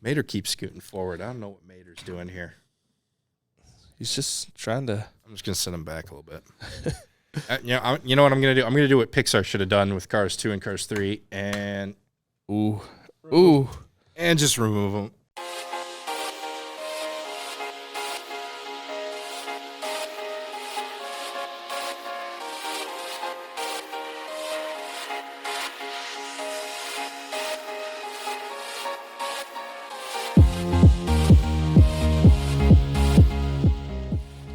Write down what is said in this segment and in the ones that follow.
Mater keeps scooting forward. I don't know what Mater's doing here. He's just trying to. I'm just gonna send him back a little bit. You know what I'm gonna do? I'm gonna do what Pixar should have done with Cars 2 and Cars 3, and and just remove them.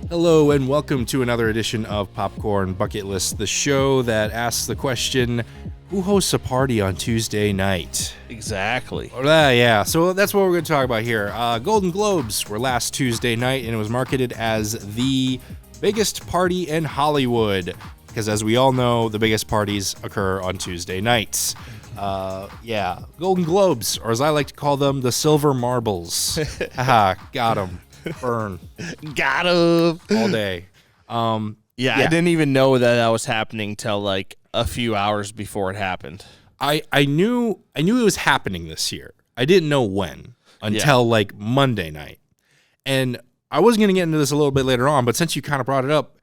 Hello and welcome to another edition of Popcorn Bucket List, the show that asks the question, who hosts a party on Tuesday night? Exactly. Yeah, so that's what we're going to talk about here. Golden Globes were last Tuesday night, and it was marketed as the biggest party in Hollywood, because as we all know, the biggest parties occur on Tuesday nights. Golden Globes, or as I like to call them, the Silver Marbles. Haha, got them. Burn. Got him. All day. I didn't even know that was happening till like a few hours before it happened. I knew it was happening this year. I didn't know when until like Monday night. And I was going to get into this a little bit later on, but since you kind of brought it up,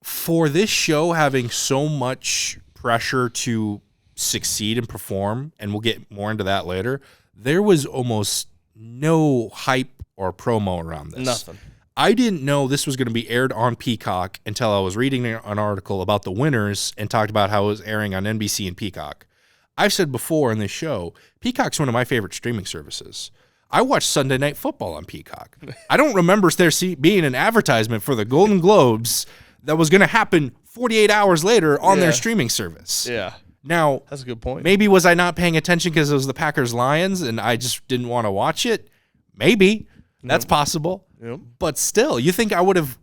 for this show having so much pressure to succeed and perform, and we'll get more into that later, there was almost no hype or promo around this. Nothing. I didn't know this was going to be aired on Peacock until I was reading an article about the winners and talked about how it was airing on NBC and Peacock. I've said before in this show, Peacock's one of my favorite streaming services. I watch Sunday Night Football on Peacock. I don't remember there being an advertisement for the Golden Globes that was going to happen 48 hours later on their streaming service. Yeah. Now, that's a good point. Maybe was I not paying attention because it was the Packers-Lions and I just didn't want to watch it? Maybe. That's possible. Yep. But still, you think out of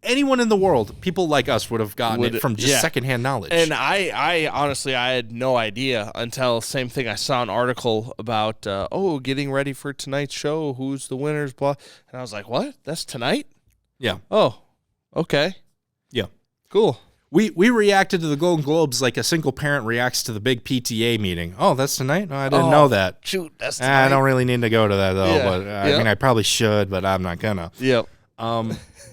anyone in the world, people like us would have gotten it from just secondhand knowledge. And I honestly, I had no idea until same thing. I saw an article about, getting ready for tonight's show. Who's the winners? Blah. And I was like, what? That's tonight? Yeah. Oh, okay. Yeah. Cool. We reacted to the Golden Globes like a single parent reacts to the big PTA meeting. Oh, that's tonight? No, I didn't know that. Shoot, that's tonight. I don't really need to go to that, though. Yeah. But I mean, I probably should, but I'm not going to. Yep.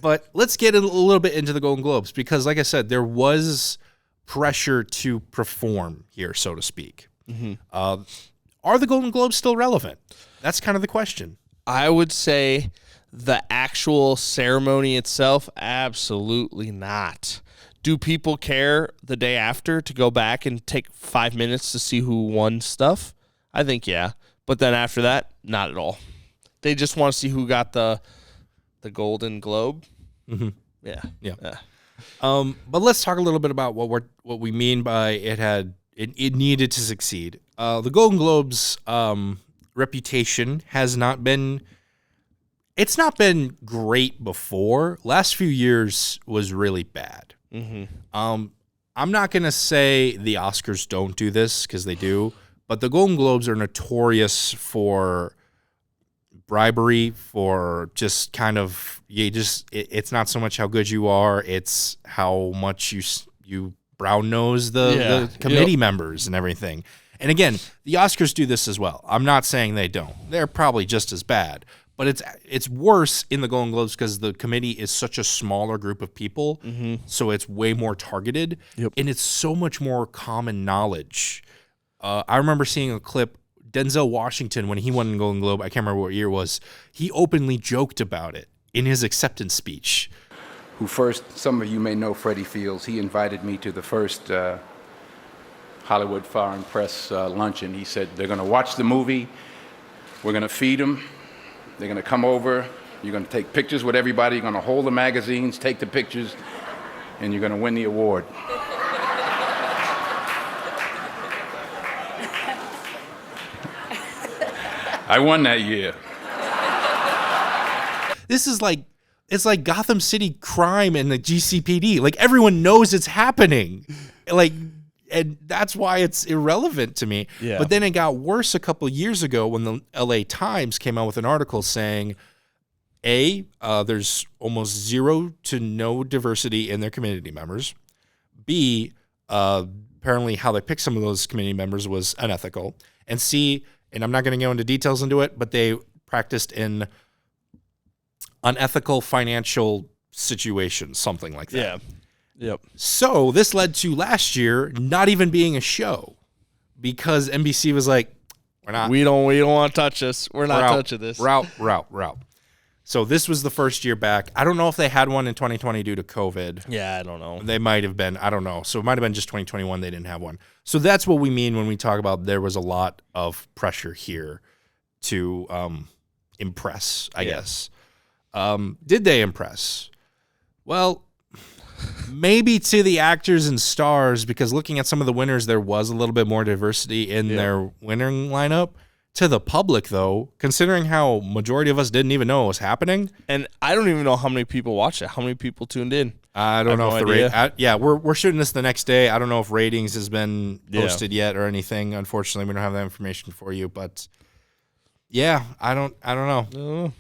But let's get a little bit into the Golden Globes because, like I said, there was pressure to perform here, so to speak. Mm-hmm. Are the Golden Globes still relevant? That's kind of the question. I would say the actual ceremony itself, absolutely not. Do people care the day after to go back and take 5 minutes to see who won stuff? I think, yeah. But then after that, not at all. They just want to see who got the Golden Globe. Mm-hmm. Yeah. But let's talk a little bit about what we mean by it needed to succeed. The Golden Globes reputation has not been great before. Last few years was really bad. Mm-hmm. I'm not going to say the Oscars don't do this because they do, but the Golden Globes are notorious for bribery, for just kind of, it's not so much how good you are, it's how much you brown nose the committee members and everything. And again, the Oscars do this as well. I'm not saying they don't. They're probably just as bad. But it's worse in the Golden Globes because the committee is such a smaller group of people, so it's way more targeted, and it's so much more common knowledge. I remember seeing a clip, Denzel Washington, when he won the Golden Globe, I can't remember what year it was, he openly joked about it in his acceptance speech. Some of you may know Freddie Fields. He invited me to the first Hollywood Foreign Press luncheon. He said, they're going to watch the movie, we're going to feed them, they're going to come over, you're going to take pictures with everybody, you're going to hold the magazines, take the pictures, and you're going to win the award. I won that year. It's like Gotham City crime and the GCPD. Like, everyone knows it's happening. And that's why it's irrelevant to me. Yeah. But then it got worse a couple of years ago when the LA Times came out with an article saying, there's almost zero to no diversity in their community members. B, apparently how they picked some of those community members was unethical. And C, and I'm not going to go into details into it, but they practiced in unethical financial situations, something like that. Yeah. Yep. So this led to last year not even being a show because NBC was like, We don't want to touch this. We're not out. touching this. We're out. So this was the first year back. I don't know if they had one in 2020 due to COVID. Yeah, I don't know. They might have been. I don't know. So it might have been just 2021 they didn't have one. So that's what we mean when we talk about there was a lot of pressure here to impress, I guess. Did they impress? Well, maybe to the actors and stars, because looking at some of the winners, there was a little bit more diversity in their winning lineup. To the public, though, considering how majority of us didn't even know it was happening. And I don't even know how many people watched it. How many people tuned in? I don't know if the we're shooting this the next day. I don't know if ratings has been posted yet or anything. Unfortunately, we don't have that information for you. But yeah, I don't know.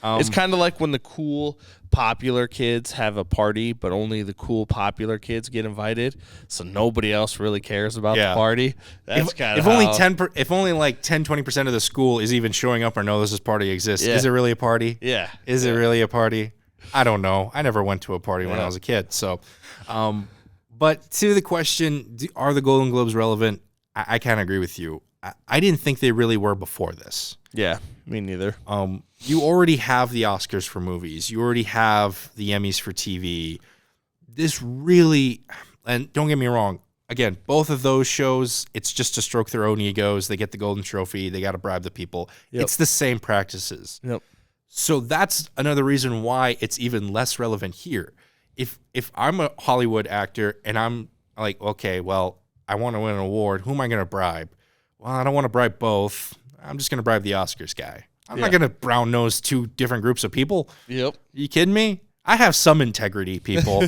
It's kind of like when the cool, popular kids have a party, but only the cool, popular kids get invited, so nobody else really cares about the party. That's kind of if only like 10-20% of the school is even showing up or know this party exists. Is it really a party? Yeah. Is it really a party? I don't know. I never went to a party when I was a kid. So, but to the question, are the Golden Globes relevant? I kind of agree with you. I didn't think they really were before this. Yeah, me neither. You already have the Oscars for movies. You already have the Emmys for TV. This really, and don't get me wrong, again, both of those shows, it's just to stroke their own egos. They get the golden trophy. They got to bribe the people. Yep. It's the same practices. Yep. So that's another reason why it's even less relevant here. If I'm a Hollywood actor and I'm like, okay, well, I want to win an award, who am I going to bribe? Well, I don't want to bribe both. I'm just going to bribe the Oscars guy. I'm not going to brown nose two different groups of people. Yep. You kidding me? I have some integrity, people.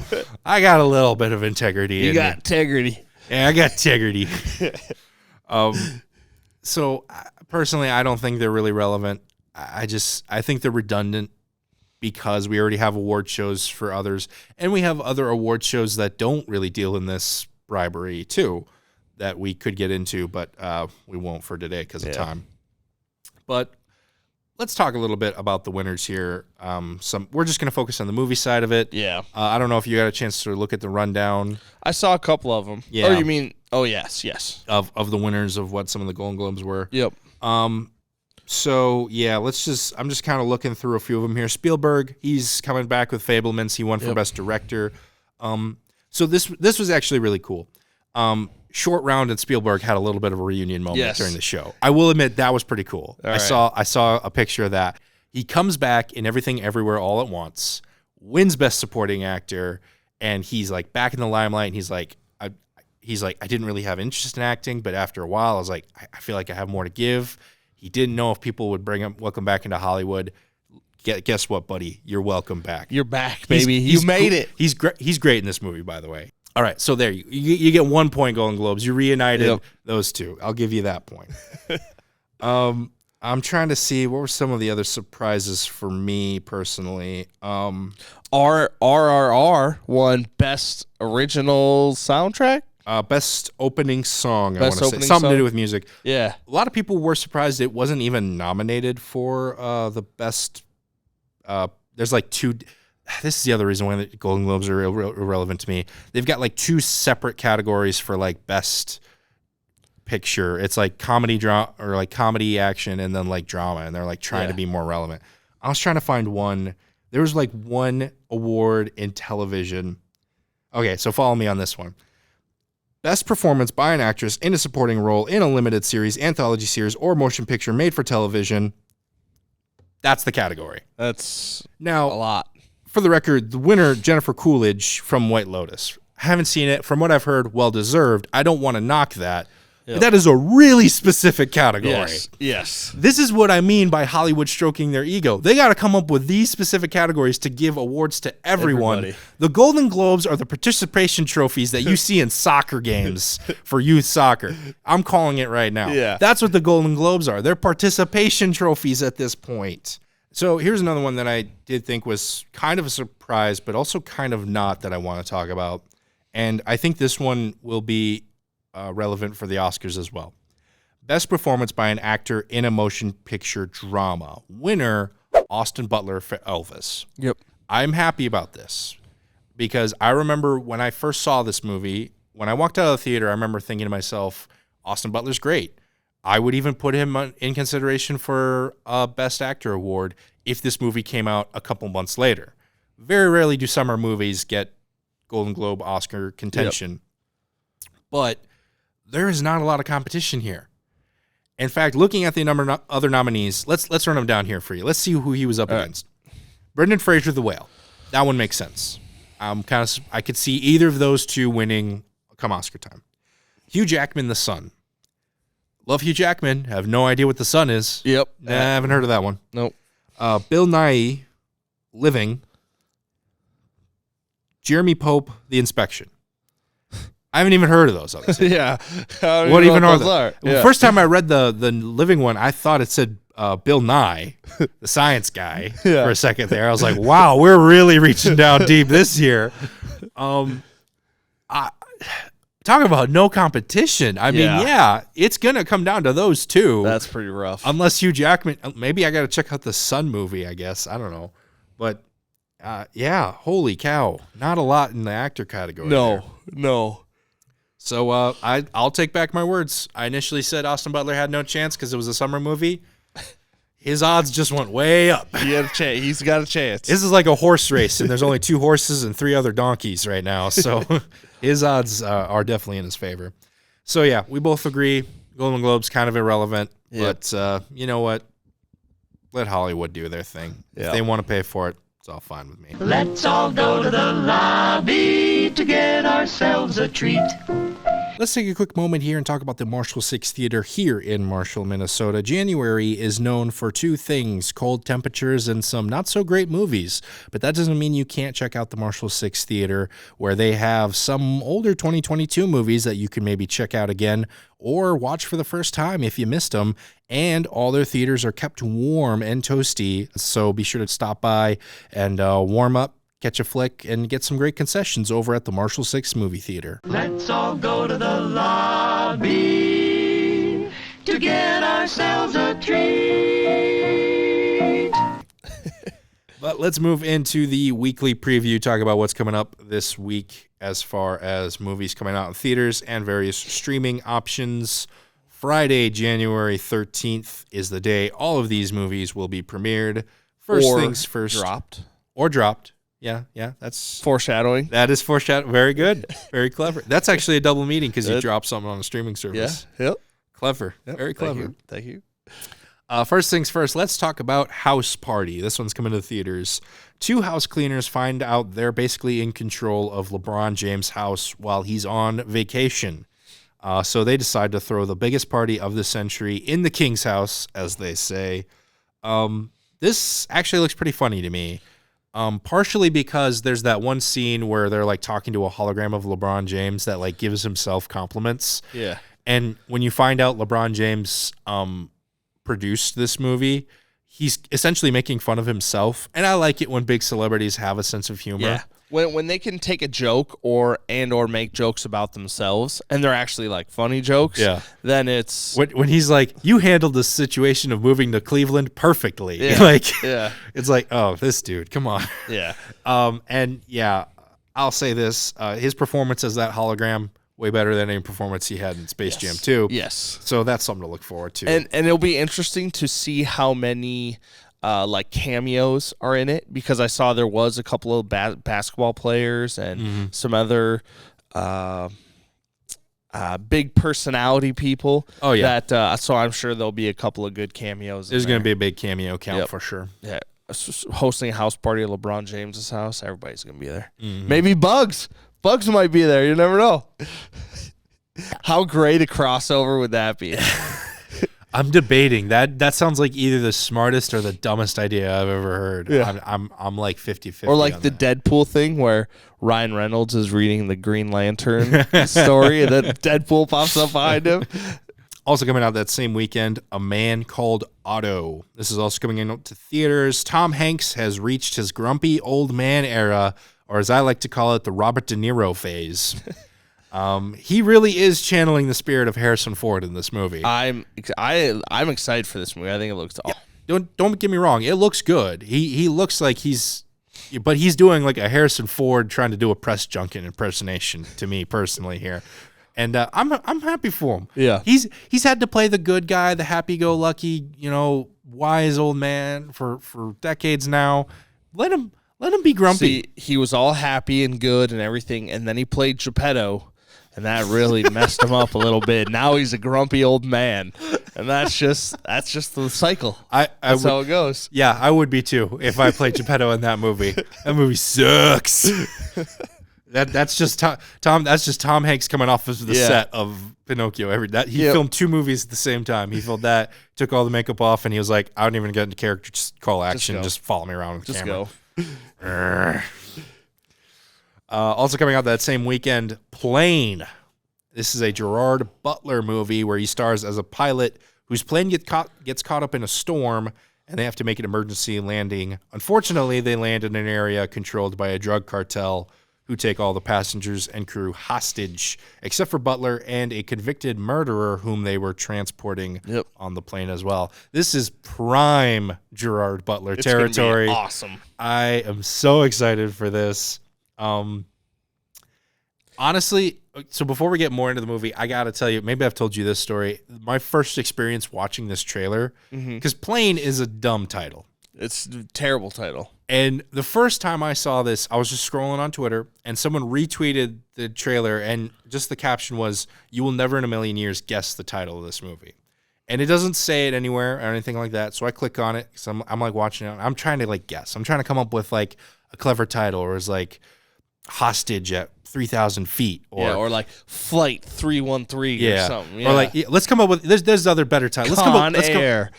I got a little bit of integrity. You got integrity. Yeah, I got integrity. So personally, I don't think they're really relevant. I think they're redundant because we already have award shows for others, and we have other award shows that don't really deal in this bribery too, that we could get into, but we won't for today because of time. But let's talk a little bit about the winners here. We're just going to focus on the movie side of it. Yeah. I don't know if you got a chance to look at the rundown. I saw a couple of them. Yeah. Oh, you mean? Oh, yes. Of the winners of what some of the Golden Globes were. Yep. So yeah, I'm just kind of looking through a few of them here. Spielberg, he's coming back with Fabelmans. He won for Best Director. So this was actually really cool. Short Round and Spielberg had a little bit of a reunion moment during the show. I will admit that was pretty cool. I saw a picture of that. He comes back in Everything Everywhere All at Once, wins Best Supporting Actor, and he's like back in the limelight. And he's like, I didn't really have interest in acting, but after a while, I was like, I feel like I have more to give. He didn't know if people would welcome back into Hollywood. Guess what, buddy? You're welcome back. You're back, baby. You made it. He's great in this movie, by the way. All right, so there you get 1 point, Golden Globes. You reunited those two. I'll give you that point. I'm trying to see what were some of the other surprises for me personally. RRR won Best Original Soundtrack. Best opening song. I Best want to say opening something song? to do with music. Yeah. A lot of people were surprised it wasn't even nominated for the best. There's like two. This is the other reason why the Golden Globes are irrelevant to me. They've got like two separate categories for like best picture. It's like comedy drama or like comedy action and then like drama, and they're like trying to be more relevant. I was trying to find one. There was like one award in television. Okay, so follow me on this one. Best performance by an actress in a supporting role in a limited series, anthology series, or motion picture made for television. That's the category. That's now a lot. For the record, the winner, Jennifer Coolidge from White Lotus. I haven't seen it. From what I've heard, well-deserved. I don't want to knock that. But that is a really specific category. Yes. This is what I mean by Hollywood stroking their ego. They got to come up with these specific categories to give awards to everyone. Everybody. The Golden Globes are the participation trophies that you see in soccer games for youth soccer. I'm calling it right now. Yeah. That's what the Golden Globes are. They're participation trophies at this point. So here's another one that I did think was kind of a surprise, but also kind of not, that I want to talk about. And I think this one will be relevant for the Oscars as well. Best Performance by an Actor in a Motion Picture Drama. Winner, Austin Butler for Elvis. Yep. I'm happy about this because I remember when I first saw this movie, when I walked out of the theater, I remember thinking to myself, Austin Butler's great. I would even put him in consideration for a Best Actor award if this movie came out a couple months later. Very rarely do summer movies get Golden Globe, Oscar contention. Yep. But there is not a lot of competition here. In fact, looking at the other nominees, let's run them down here for you. Let's see who he was up against. Brendan Fraser, The Whale. That one makes sense. I could see either of those two winning come Oscar time. Hugh Jackman, The Sun. Love Hugh Jackman. Have no idea what The Sun is. Yep. Nah, I haven't heard of that one. Nope. Bill Nighy, Living. Jeremy Pope, The Inspection. I haven't even heard of those. Yeah. What even are they? Yeah. Well, first time I read the Living one, I thought it said Bill Nye, the science guy, for a second there. I was like, wow, we're really reaching down deep this year. Talking about no competition. I mean, it's going to come down to those two. That's pretty rough. Unless Hugh Jackman, maybe I got to check out the Sun movie, I guess. I don't know. But, holy cow. Not a lot in the actor category. No. So I'll take back my words. I initially said Austin Butler had no chance because it was a summer movie. His odds just went way up. He had a chance. He's got a chance. This is like a horse race, and there's only 2 horses and 3 other donkeys right now. So his odds are definitely in his favor. So, yeah, we both agree Golden Globe's kind of irrelevant. Yep. But you know what? Let Hollywood do their thing. Yep. If they want to pay for it, it's all fine with me. Let's all go to the lobby to get ourselves a treat. Let's take a quick moment here and talk about the Marshall 6 Theater here in Marshall, Minnesota. January is known for 2 things, cold temperatures and some not-so-great movies. But that doesn't mean you can't check out the Marshall 6 Theater, where they have some older 2022 movies that you can maybe check out again or watch for the first time if you missed them. And all their theaters are kept warm and toasty, so be sure to stop by and warm up, catch a flick, and get some great concessions over at the Marshall 6 Movie Theater. Let's all go to the lobby to get ourselves a treat. But let's move into the weekly preview, talk about what's coming up this week as far as movies coming out in theaters and various streaming options. Friday, January 13th is the day all of these movies will be premiered. First things first. Dropped. Yeah, that's foreshadowing. That is foreshadowing. Very good. Very clever. That's actually a double meaning because you dropped something on a streaming service. Yeah. Yep. Clever. Yep. Very clever. Thank you. First things first, let's talk about House Party. This one's coming to the theaters. 2 house cleaners find out they're basically in control of LeBron James' house while he's on vacation. So they decide to throw the biggest party of the century in the King's house, as they say. This actually looks pretty funny to me. Partially because there's that one scene where they're like talking to a hologram of LeBron James that like gives himself compliments. Yeah. And when you find out LeBron James produced this movie, he's essentially making fun of himself. And I like it when big celebrities have a sense of humor. Yeah. When they can take a joke or make jokes about themselves and they're actually like funny jokes, then it's when he's like, you handled the situation of moving to Cleveland perfectly. It's like, oh, this dude, come on. Yeah. I'll say this. His performance as that hologram, way better than any performance he had in Space Jam 2. Yes. So that's something to look forward to. And it'll be interesting to see how many like cameos are in it, because I saw there was a couple of basketball players and some other big personality people. Oh yeah. That so I'm sure there'll be a couple of good cameos. There's going to be a big cameo count for sure. Yeah, hosting a house party at LeBron James's house, everybody's going to be there. Maybe Bugs might be there. You never know. How great a crossover would that be? I'm debating that sounds like either the smartest or the dumbest idea I've ever heard. Yeah. I'm like 50-50. Or like the Deadpool thing where Ryan Reynolds is reading the Green Lantern story and then Deadpool pops up behind him. Also coming out that same weekend, A Man Called Otto. This is also coming into theaters. Tom Hanks has reached his grumpy old man era, or as I like to call it, the Robert De Niro phase. He really is channeling the spirit of Harrison Ford in this movie. I'm excited for this movie. I think it looks awesome. Don't get me wrong. It looks good. He looks like but he's doing like a Harrison Ford trying to do a press junket impersonation to me personally here. And I'm happy for him. Yeah. He's had to play the good guy, the happy-go-lucky, wise old man for decades now. Let him be grumpy. See, he was all happy and good and everything, and then he played Geppetto, and that really messed him up a little bit. Now he's a grumpy old man, and that's just the cycle. That's how it goes. Yeah, I would be too if I played Geppetto in that movie. That movie sucks. That's just Tom. That's just Tom Hanks coming off of the set of Pinocchio. He filmed 2 movies at the same time. He filmed that, took all the makeup off, and he was like, "I don't even get into character. Just call action. Just follow me around with the camera." Go. Also coming out that same weekend, Plane. This is a Gerard Butler movie where he stars as a pilot whose plane gets caught up in a storm, and they have to make an emergency landing. Unfortunately, they land in an area controlled by a drug cartel who take all the passengers and crew hostage, except for Butler and a convicted murderer whom they were transporting on the plane as well. This is prime Gerard Butler territory. Gonna be awesome. I am so excited for this. Honestly, so before we get more into the movie, I got to tell you, maybe I've told you this story. My first experience watching this trailer, because Plane is a dumb title. It's a terrible title. And the first time I saw this, I was just scrolling on Twitter, and someone retweeted the trailer, and just the caption was, "You will never in a million years guess the title of this movie." And it doesn't say it anywhere or anything like that, so I click on it, because I'm like watching it. I'm trying to like guess. I'm trying to come up with like a clever title, or it's like Hostage at 3,000 feet. Or like Flight 313 or something. Yeah. Or like, let's come up with, there's other better titles. Con Air,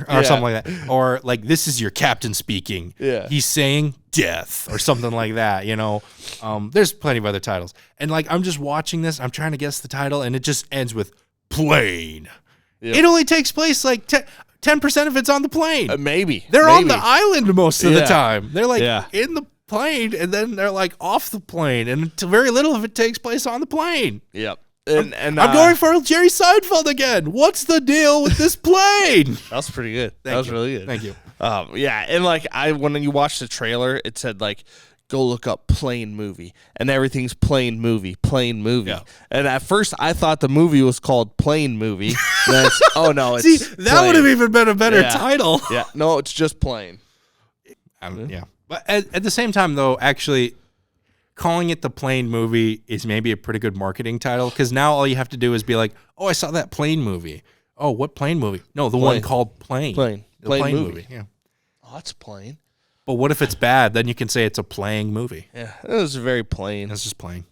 or something like that. Or like, this is your captain speaking. Yeah. He's saying death or something like that, There's plenty of other titles. And like, I'm just watching this, I'm trying to guess the title, and it just ends with Plane. Yep. It only takes place like 10% of it's on the plane. Maybe. They're on the island most of the time. They're like in the plane, and then they're like off the plane, and very little of it takes place on the plane. Yep. And I'm going for Jerry Seinfeld again. What's the deal with this plane? That was pretty good. That was really good. Thank you. Yeah, and like when you watch the trailer, it said like, go look up Plane movie, and everything's Plane movie. Yeah. And at first, I thought the movie was called Plane movie. Oh no, it's see, that would have even been a better title. Yeah, no, it's just Plane. Yeah. But at the same time, though, actually, calling it the Plane movie is maybe a pretty good marketing title, because now all you have to do is be like, oh, I saw that Plane movie. Oh, what Plane movie? No, the one called Plane. The Plane movie. Yeah. Oh, that's Plane. But what if it's bad? Then you can say it's a playing movie. Yeah, it was very plain. It's just plain.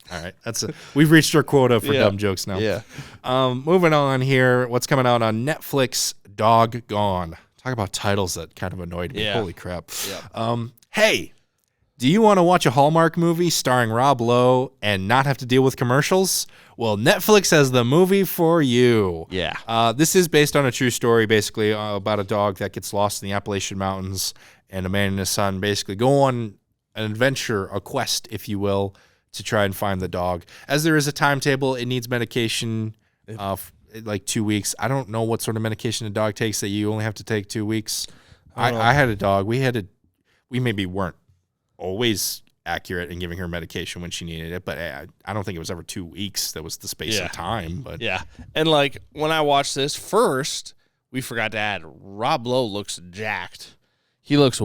All right, we've reached our quota for dumb jokes now. Yeah. Moving on here, what's coming out on Netflix? Doggone. Talk about titles that kind of annoyed me. Yeah. Holy crap. Yeah. Hey, do you want to watch a Hallmark movie starring Rob Lowe and not have to deal with commercials? Well, Netflix has the movie for you. Yeah. This is based on a true story, basically, about a dog that gets lost in the Appalachian Mountains, and a man and his son basically go on an adventure, a quest, if you will, to try and find the dog. As there is a timetable, it needs medication, like 2 weeks. I don't know what sort of medication a dog takes that you only have to take 2 weeks. I had a dog. We maybe weren't always accurate in giving her medication when she needed it, but I don't think it was ever 2 weeks. That was the space of time. But yeah, and like when I watched this first, we forgot to add Rob Lowe looks jacked. He looks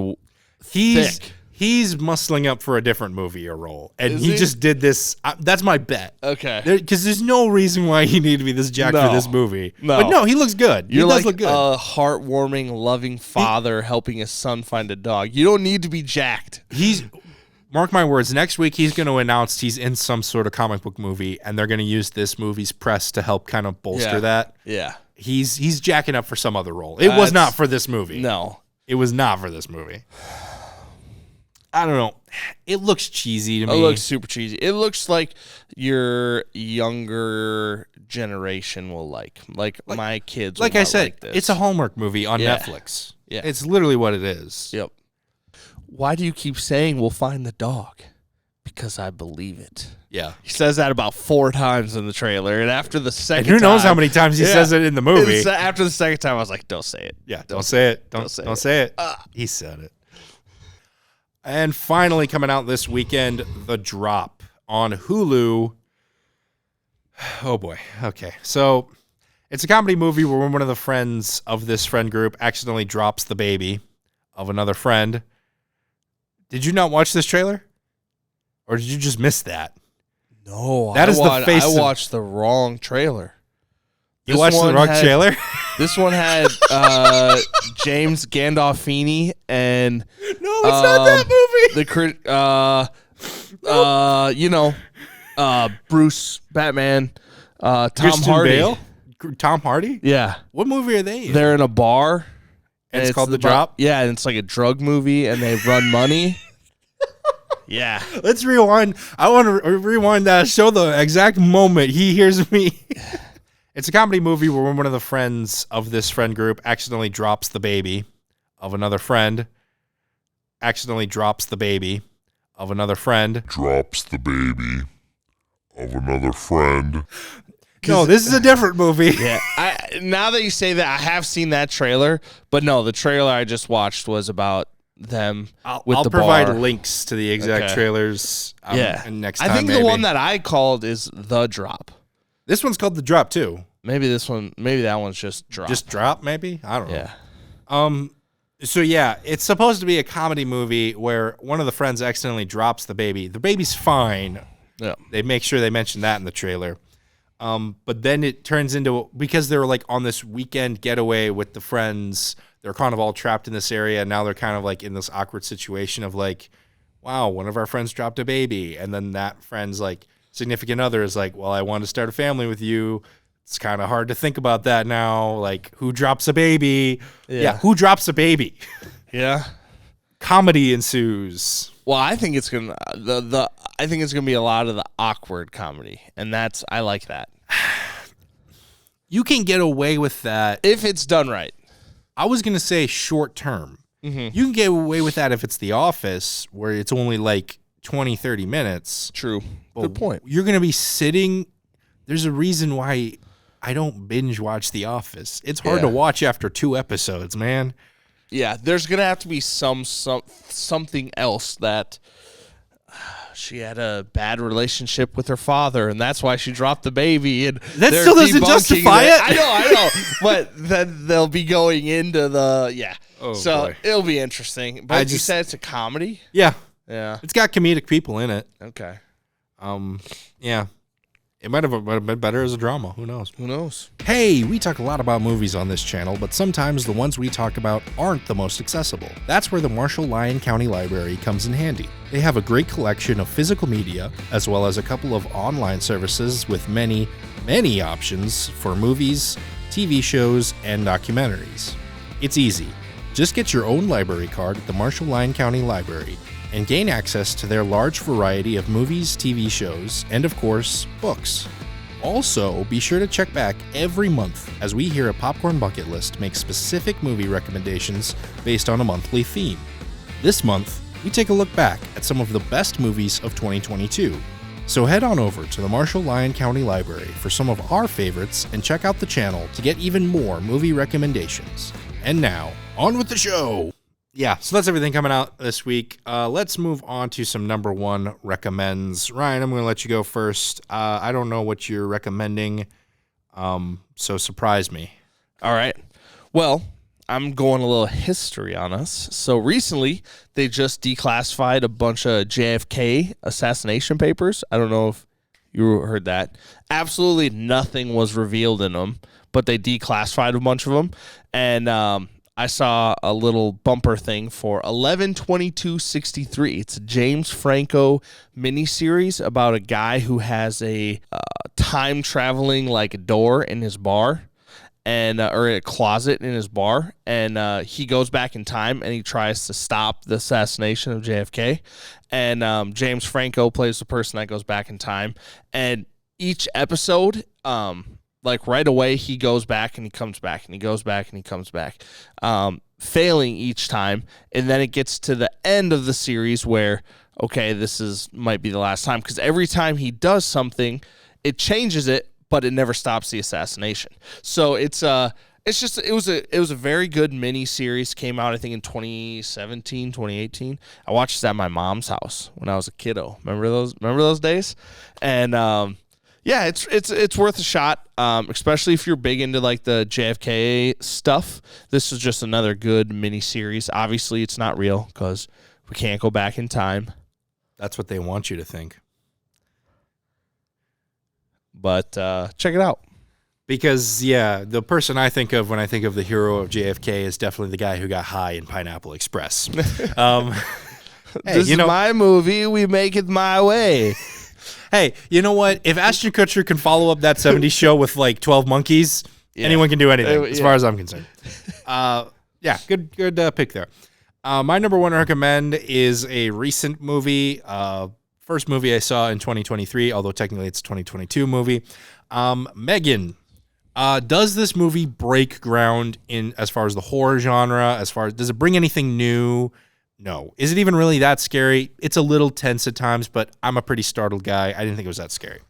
thick. He's muscling up for a different movie or role, and he just did this. That's my bet. Okay, because there's no reason why he needed to be this jacked for this movie. No, but no, he looks good. You're he does like look good. A heartwarming, loving father helping his son find a dog. You don't need to be jacked. Mark my words, next week he's going to announce he's in some sort of comic book movie, and they're going to use this movie's press to help kind of bolster that. Yeah, he's jacking up for some other role. It was not for this movie. No, it was not for this movie. I don't know. It looks cheesy to me. It looks super cheesy. It looks like your younger generation will like my kids. Like I said, it's a Hallmark movie on Netflix. Yeah, it's literally what it is. Yep. Why do you keep saying we'll find the dog? because I believe it. Yeah. He says that about 4 times in the trailer, and after the second And who knows time, how many times he says it in the movie. After the second time, I was like, don't say it. Yeah, don't say it. Don't say it. He said it. And finally coming out this weekend, The Drop on Hulu. Oh, boy. Okay. So it's a comedy movie where one of the friends of this friend group accidentally drops the baby of another friend. Did you not watch this trailer? Or did you just miss that? No, that is the face. I watched the wrong trailer. You watched the wrong trailer? This one had James Gandolfini and no, it's not that movie. Bruce Batman, Tom Christian Hardy. Bale? Tom Hardy? Yeah, What movie are they in? they're in a bar. And it's called The Drop? Yeah, and it's like a drug movie, and they run money. Yeah. Let's rewind. I want to rewind that. Show the exact moment he hears me. It's a comedy movie where one of the friends of this friend group accidentally drops the baby of another friend. Accidentally drops the baby of another friend. Drops the baby of another friend. No, this is a different movie. Yeah. Now that you say that, I have seen that trailer, but no, the trailer I just watched was about them with I'll the provide bar. links to the exact trailers. And next time, I think maybe. the one that I called is The Drop. This one's called The Drop too. Maybe that one's just Drop. Just Drop, maybe. I don't know. Yeah. So yeah, it's supposed to be a comedy movie where one of the friends accidentally drops the baby. The baby's fine. Yeah. They make sure they mention that in the trailer. But then it turns into, because they're like on this weekend getaway with the friends, they're kind of all trapped in this area. And now they're kind of like in this awkward situation of like, wow, one of our friends dropped a baby. And then that friend's like significant other is like, well, I want to start a family with you. It's kind of hard to think about that now. Like, who drops a baby? Yeah, who drops a baby? Yeah. Comedy ensues. Well, I think it's gonna I think it's gonna be a lot of the awkward comedy, and I like that. You can get away with that if it's done right. I was gonna say short term. Mm-hmm. You can get away with that if it's The Office, where it's only like 20, 30 minutes. True. But Good point. You're gonna be sitting. There's a reason why I don't binge watch The Office. It's hard to watch after 2 episodes, man. Yeah, there's gonna have to be something else that she had a bad relationship with her father, and that's why she dropped the baby. And that still doesn't justify it. I know, but then they'll be going into the Oh, so boy. it'll be interesting. But you said it's a comedy. Yeah, Yeah. it's got comedic people in it. Okay. Yeah. It might have been better as a drama. Who knows? Who knows? Hey, we talk a lot about movies on this channel, but sometimes the ones we talk about aren't the most accessible. That's where the Marshall-Lyon County Library comes in handy. They have a great collection of physical media, as well as a couple of online services with many, many options for movies, TV shows, and documentaries. It's easy. Just get your own library card at the Marshall-Lyon County Library and gain access to their large variety of movies, TV shows, and of course, books. Also, be sure to check back every month as we here at Popcorn Bucket List make specific movie recommendations based on a monthly theme. This month, we take a look back at some of the best movies of 2022. So head on over to the Marshall-Lyon County Library for some of our favorites and check out the channel to get even more movie recommendations. And now, on with the show! Yeah, so that's everything coming out this week. Let's move on to some number 1 recommends. Ryan, I'm going to let you go first. I don't know what you're recommending, so surprise me. All right. Well, I'm going a little history on us. So recently, they just declassified a bunch of JFK assassination papers. I don't know if you heard that. Absolutely nothing was revealed in them, but they declassified a bunch of them. And I saw a little bumper thing for 11/22/63. It's a James Franco miniseries about a guy who has a time traveling like door in his bar, and or a closet in his bar, and he goes back in time and he tries to stop the assassination of JFK. And James Franco plays the person that goes back in time, and each episode, like right away, he goes back and he comes back and he goes back and he comes back. failing each time, and then it gets to the end of the series where, okay, might be the last time, because every time he does something, it changes it, but it never stops the assassination. So it was a very good mini series. Came out, I think, in 2017, 2018. I watched it at my mom's house when I was a kiddo. Remember those days? And yeah, it's worth a shot, especially if you're big into like the JFK stuff. This is just another good mini series. Obviously, it's not real because we can't go back in time. That's what they want you to think. But check it out. Because, yeah, the person I think of when I think of the hero of JFK is definitely the guy who got high in Pineapple Express. This is my movie. We make it my way. Hey, you know what? If Ashton Kutcher can follow up that 70s show with like 12 monkeys, anyone can do anything, as far as I'm concerned. Yeah, good pick there. My number one recommend is a recent movie. First movie I saw in 2023, although technically it's a 2022 movie. Megan. Does this movie break ground in as far as the horror genre? Does it bring anything new? No. Is it even really that scary? It's a little tense at times, but I'm a pretty startled guy. I didn't think it was that scary.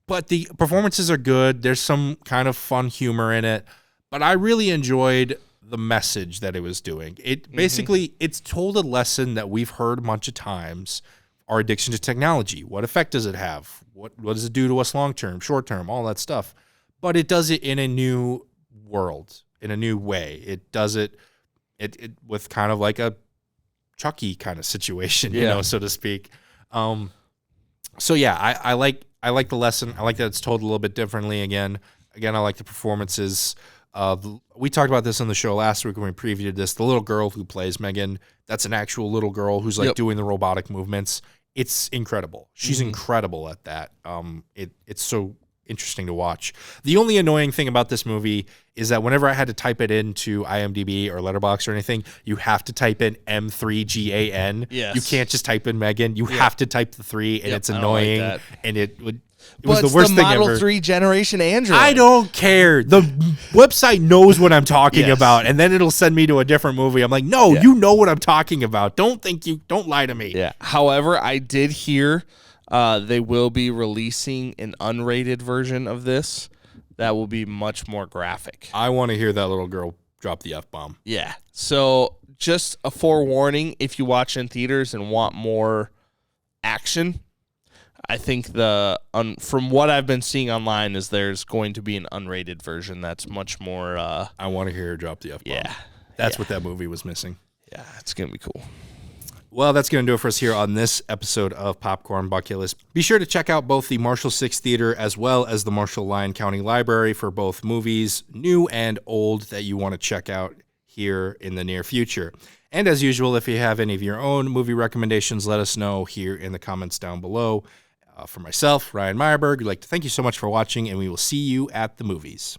But the performances are good. There's some kind of fun humor in it. But I really enjoyed the message that it was doing. It basically, it's told a lesson that we've heard a bunch of times. Our addiction to technology. What effect does it have? What does it do to us long term, short term, all that stuff? But it does it in a new world, in a new way. It does it with kind of like a Chucky kind of situation, you know, so to speak. So yeah, I like the lesson. I like that it's told a little bit differently. Again, I like the performances. We talked about this on the show last week when we previewed this. The little girl who plays Megan, that's an actual little girl who's like doing the robotic movements. It's incredible. She's incredible at that. It's so interesting to watch. The only annoying thing about this movie is that whenever I had to type it into IMDb or Letterboxd or anything, you have to type in M3GAN. Yes. You can't just type in Megan. You have to type the 3, and it's annoying. Like and it was the worst thing ever. Model 3 generation Android. I don't care. The website knows what I'm talking about, and then it'll send me to a different movie. I'm like, no, you know what I'm talking about. Don't lie to me. Yeah. However, I did hear they will be releasing an unrated version of this that will be much more graphic. I want to hear that little girl drop the F-bomb. Yeah. So just a forewarning, if you watch in theaters and want more action, I think from what I've been seeing online is there's going to be an unrated version that's much more... I want to hear her drop the F-bomb. Yeah. That's what that movie was missing. Yeah, it's going to be cool. Well, that's going to do it for us here on this episode of Popcorn Bucket List. Be sure to check out both the Marshall 6 Theater as well as the Marshall Lyon County Library for both movies, new and old, that you want to check out here in the near future. And as usual, if you have any of your own movie recommendations, let us know here in the comments down below. For myself, Ryan Meyerberg, I'd like to thank you so much for watching, and we will see you at the movies.